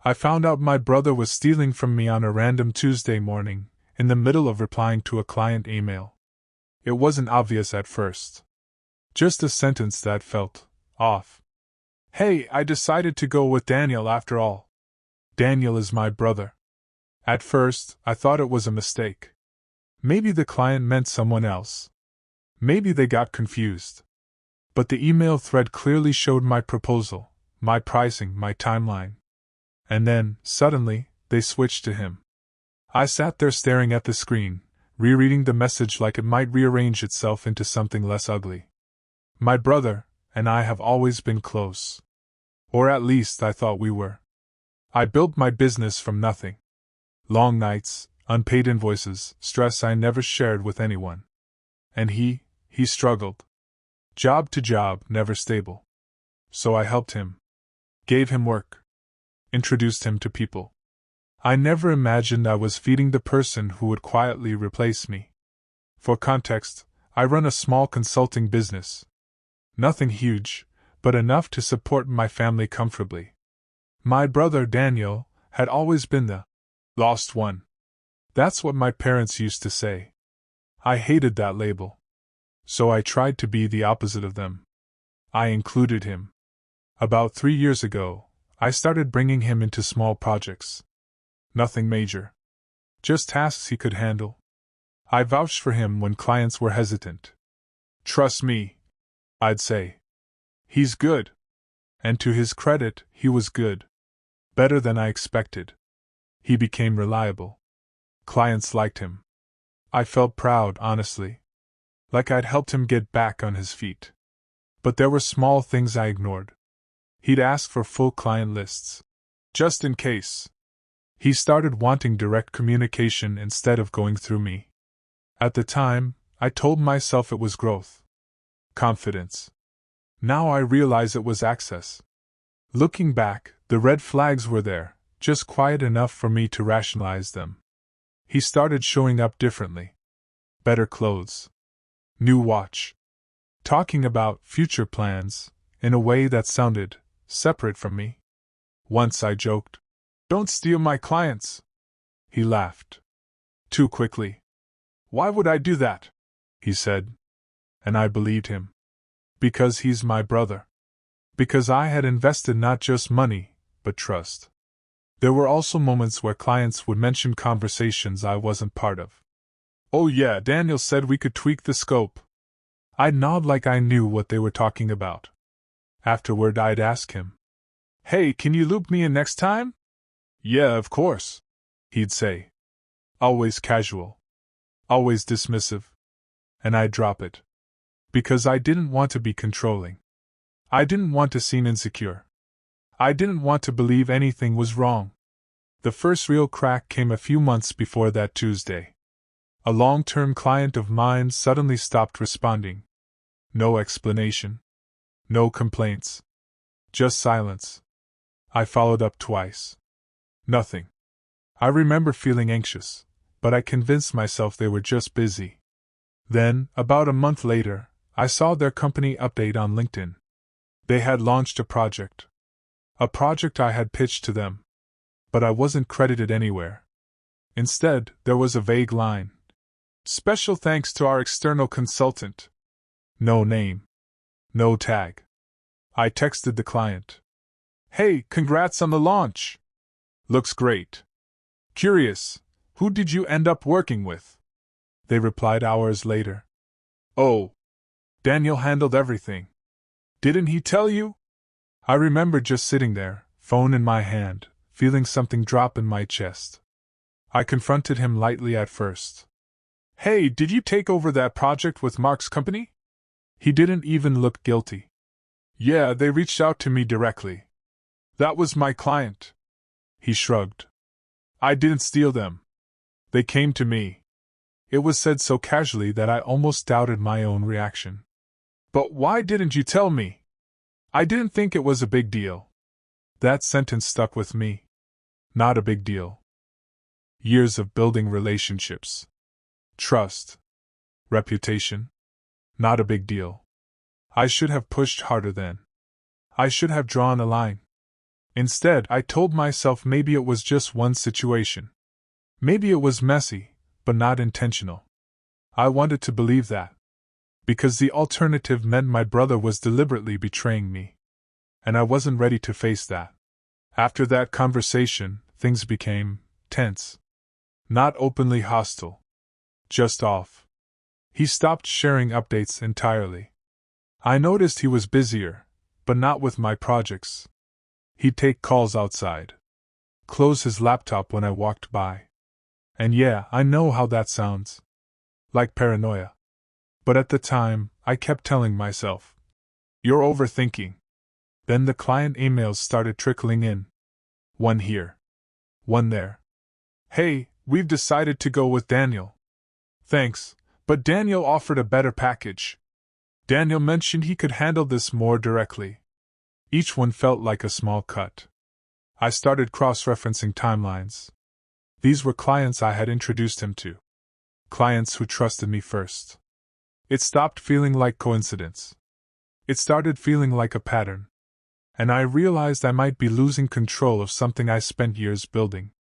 I found out my brother was stealing from me on a random Tuesday morning, in the middle of replying to a client email. It wasn't obvious at first. Just a sentence that felt off. Hey, I decided to go with Daniel after all. Daniel is my brother. At first, I thought it was a mistake. Maybe the client meant someone else. Maybe they got confused. But the email thread clearly showed my proposal, my pricing, my timeline. And then, suddenly, they switched to him. I sat there staring at the screen, rereading the message like it might rearrange itself into something less ugly. My brother and I have always been close. Or at least I thought we were. I built my business from nothing. Long nights, unpaid invoices, stress I never shared with anyone. And he struggled. Job to job, never stable. So I helped him. Gave him work. Introduced him to people. I never imagined I was feeding the person who would quietly replace me. For context, I run a small consulting business. Nothing huge, but enough to support my family comfortably. My brother Daniel had always been the lost one. That's what my parents used to say. I hated that label. So I tried to be the opposite of them. I included him. About 3 years ago, I started bringing him into small projects. Nothing major. Just tasks he could handle. I vouched for him when clients were hesitant. Trust me, I'd say. He's good. And to his credit, he was good. Better than I expected. He became reliable. Clients liked him. I felt proud, honestly. Like I'd helped him get back on his feet. But there were small things I ignored. He'd ask for full client lists. Just in case. He started wanting direct communication instead of going through me. At the time, I told myself it was growth. Confidence. Now I realize it was access. Looking back, the red flags were there, just quiet enough for me to rationalize them. He started showing up differently. Better clothes. New watch. Talking about future plans, in a way that sounded separate from me. Once I joked, "Don't steal my clients." He laughed. Too quickly. "Why would I do that?" he said. And I believed him. Because he's my brother. Because I had invested not just money, but trust. There were also moments where clients would mention conversations I wasn't part of. "Oh yeah, Daniel said we could tweak the scope." I'd nod like I knew what they were talking about. Afterward I'd ask him, "Hey, can you loop me in next time?" "Yeah, of course," he'd say. Always casual. Always dismissive. And I'd drop it. Because I didn't want to be controlling. I didn't want to seem insecure. I didn't want to believe anything was wrong. The first real crack came a few months before that Tuesday. A long-term client of mine suddenly stopped responding. No explanation. No complaints. Just silence. I followed up twice. Nothing. I remember feeling anxious, but I convinced myself they were just busy. Then, about a month later, I saw their company update on LinkedIn. They had launched a project. A project I had pitched to them. But I wasn't credited anywhere. Instead, there was a vague line. "Special thanks to our external consultant." No name. No tag. I texted the client. "Hey, congrats on the launch. Looks great. Curious, who did you end up working with?" They replied hours later. "Oh, Daniel handled everything. Didn't he tell you?" I remember just sitting there, phone in my hand, feeling something drop in my chest. I confronted him lightly at first. "Hey, did you take over that project with Mark's company?" He didn't even look guilty. "Yeah, they reached out to me directly. That was my client." He shrugged. "I didn't steal them. They came to me." It was said so casually that I almost doubted my own reaction. "But why didn't you tell me? I didn't think it was a big deal." That sentence stuck with me. Not a big deal. Years of building relationships. Trust. Reputation. Not a big deal. I should have pushed harder then. I should have drawn a line. Instead, I told myself maybe it was just one situation. Maybe it was messy, but not intentional. I wanted to believe that. Because the alternative meant my brother was deliberately betraying me. And I wasn't ready to face that. After that conversation, things became tense. Not openly hostile. Just off. He stopped sharing updates entirely. I noticed he was busier, but not with my projects. He'd take calls outside. Close his laptop when I walked by. And yeah, I know how that sounds. Like paranoia. But at the time, I kept telling myself, "You're overthinking." Then the client emails started trickling in. One here. One there. "Hey, we've decided to go with Daniel." "Thanks, but Daniel offered a better package." "Daniel mentioned he could handle this more directly." Each one felt like a small cut. I started cross-referencing timelines. These were clients I had introduced him to. Clients who trusted me first. It stopped feeling like coincidence. It started feeling like a pattern. And I realized I might be losing control of something I spent years building.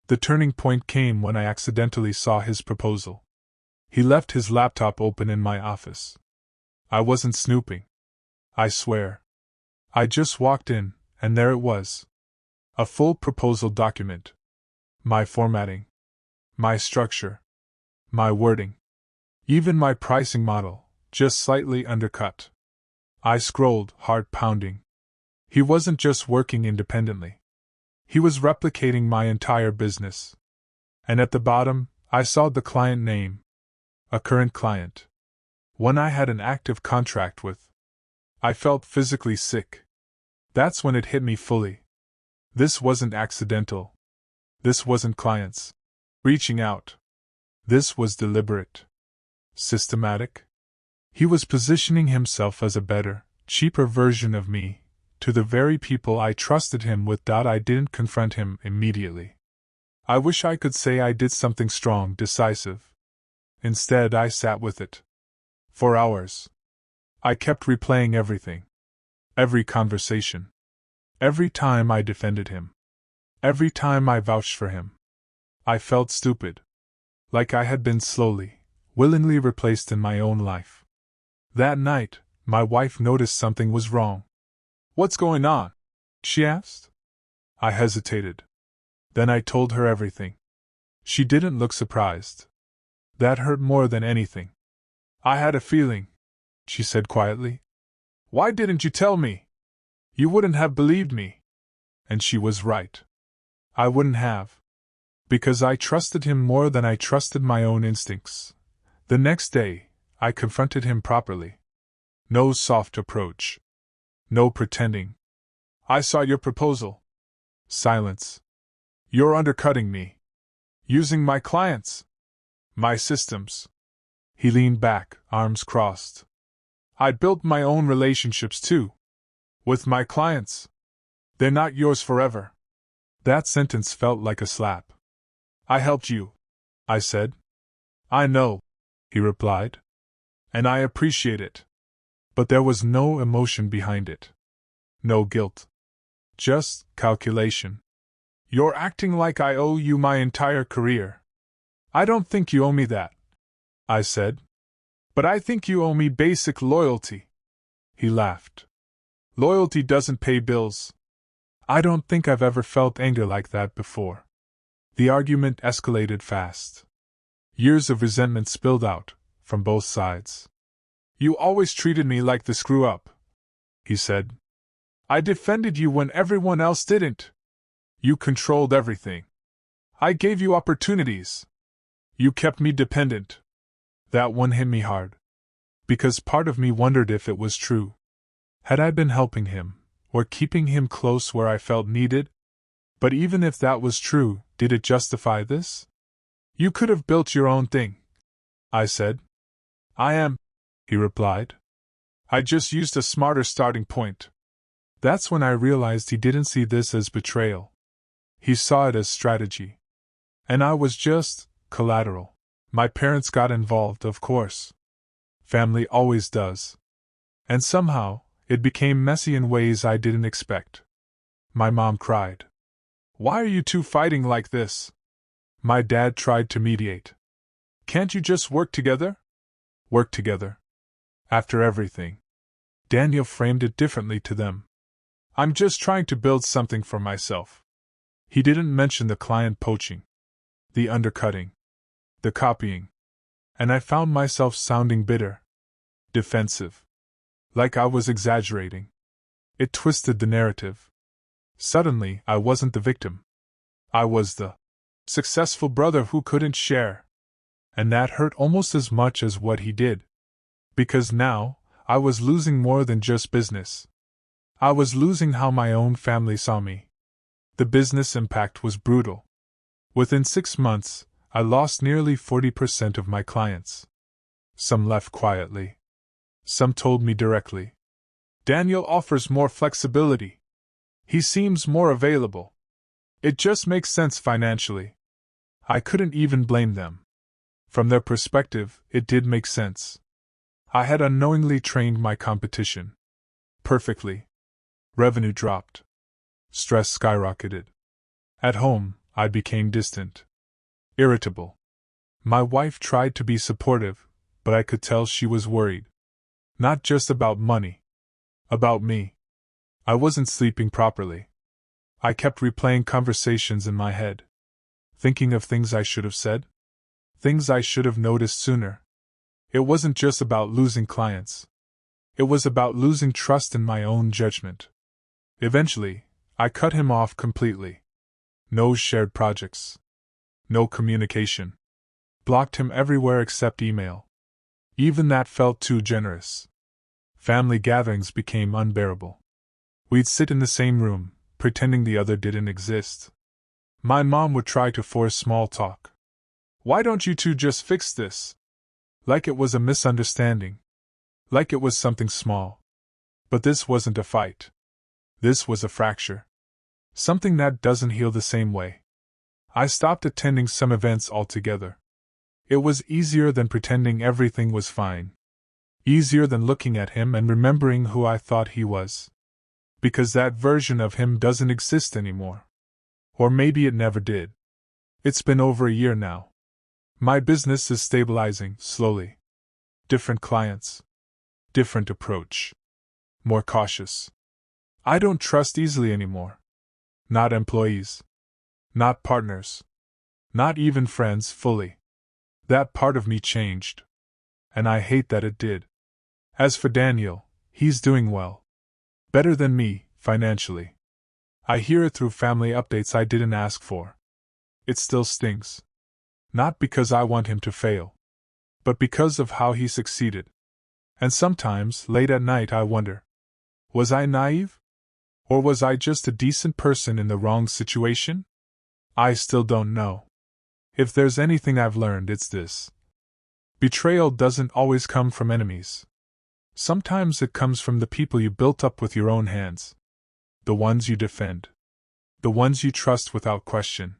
The turning point came when I accidentally saw his proposal. He left his laptop open in my office. I wasn't snooping. I swear. I just walked in, and there it was. A full proposal document. My formatting. My structure. My wording. Even my pricing model, just slightly undercut. I scrolled, heart pounding. He wasn't just working independently. He was replicating my entire business. And at the bottom, I saw the client name. A current client. One I had an active contract with. I felt physically sick. That's when it hit me fully. This wasn't accidental. This wasn't clients reaching out. This was deliberate. Systematic. He was positioning himself as a better, cheaper version of me, to the very people I trusted him with. I didn't confront him immediately. I wish I could say I did something strong, decisive. Instead, I sat with it. For hours. I kept replaying everything. Every conversation. Every time I defended him. Every time I vouched for him. I felt stupid. Like I had been slowly, willingly replaced in my own life. That night, my wife noticed something was wrong. "What's going on?" she asked. I hesitated. Then I told her everything. She didn't look surprised. That hurt more than anything. "I had a feeling," she said quietly. "Why didn't you tell me? You wouldn't have believed me." And she was right. I wouldn't have. Because I trusted him more than I trusted my own instincts. The next day, I confronted him properly. No soft approach. No pretending. "I saw your proposal." Silence. "You're undercutting me. Using my clients. My systems." He leaned back, arms crossed. "I built my own relationships too. With my clients. They're not yours forever." That sentence felt like a slap. "I helped you," I said. "I know," he replied. "And I appreciate it." But there was no emotion behind it. No guilt. Just calculation. "You're acting like I owe you my entire career." "I don't think you owe me that," I said. "But I think you owe me basic loyalty." He laughed. "Loyalty doesn't pay bills." I don't think I've ever felt anger like that before. The argument escalated fast. Years of resentment spilled out, from both sides. "You always treated me like the screw-up," he said. "I defended you when everyone else didn't. You controlled everything. I gave you opportunities. You kept me dependent." That one hit me hard. Because part of me wondered if it was true. Had I been helping him, or keeping him close where I felt needed? But even if that was true, did it justify this? "You could have built your own thing," I said. "I am," he replied. "I just used a smarter starting point." That's when I realized he didn't see this as betrayal. He saw it as strategy. And I was just collateral. My parents got involved, of course. Family always does. And somehow, it became messy in ways I didn't expect. My mom cried. Why are you two fighting like this? My dad tried to mediate. Can't you just work together? Work together. After everything. Daniel framed it differently to them. I'm just trying to build something for myself. He didn't mention the client poaching, the undercutting, the copying. And I found myself sounding bitter, defensive, like I was exaggerating. It twisted the narrative. Suddenly, I wasn't the victim. I was the successful brother who couldn't share. And that hurt almost as much as what he did. Because now, I was losing more than just business. I was losing how my own family saw me. The business impact was brutal. Within 6 months, I lost nearly 40% of my clients. Some left quietly. Some told me directly. Daniel offers more flexibility. He seems more available. It just makes sense financially. I couldn't even blame them. From their perspective, it did make sense. I had unknowingly trained my competition. Perfectly. Revenue dropped. Stress skyrocketed. At home, I became distant. Irritable. My wife tried to be supportive, but I could tell she was worried. Not just about money. About me. I wasn't sleeping properly. I kept replaying conversations in my head. Thinking of things I should have said. Things I should have noticed sooner. It wasn't just about losing clients. It was about losing trust in my own judgment. Eventually, I cut him off completely. No shared projects. No communication. Blocked him everywhere except email. Even that felt too generous. Family gatherings became unbearable. We'd sit in the same room, pretending the other didn't exist. My mom would try to force small talk. Why don't you two just fix this? Like it was a misunderstanding. Like it was something small. But this wasn't a fight. This was a fracture. Something that doesn't heal the same way. I stopped attending some events altogether. It was easier than pretending everything was fine. Easier than looking at him and remembering who I thought he was. Because that version of him doesn't exist anymore. Or maybe it never did. It's been over a year now. My business is stabilizing, slowly. Different clients. Different approach. More cautious. I don't trust easily anymore. Not employees. Not partners. Not even friends fully. That part of me changed. And I hate that it did. As for Daniel, he's doing well. Better than me, financially. I hear it through family updates I didn't ask for. It still stings. Not because I want him to fail. But because of how he succeeded. And sometimes, late at night, I wonder. Was I naive? Or was I just a decent person in the wrong situation? I still don't know. If there's anything I've learned, it's this. Betrayal doesn't always come from enemies. Sometimes it comes from the people you built up with your own hands. The ones you defend. The ones you trust without question.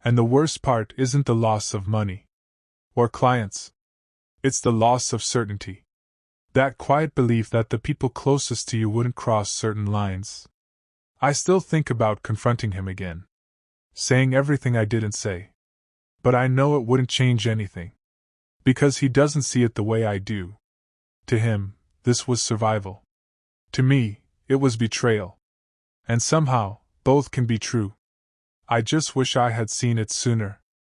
And the worst part isn't the loss of money. Or clients. It's the loss of certainty. That quiet belief that the people closest to you wouldn't cross certain lines. I still think about confronting him again. Saying everything I didn't say. But I know it wouldn't change anything. Because he doesn't see it the way I do. To him, this was survival. To me, it was betrayal. And somehow, both can be true. I just wish I had seen it sooner.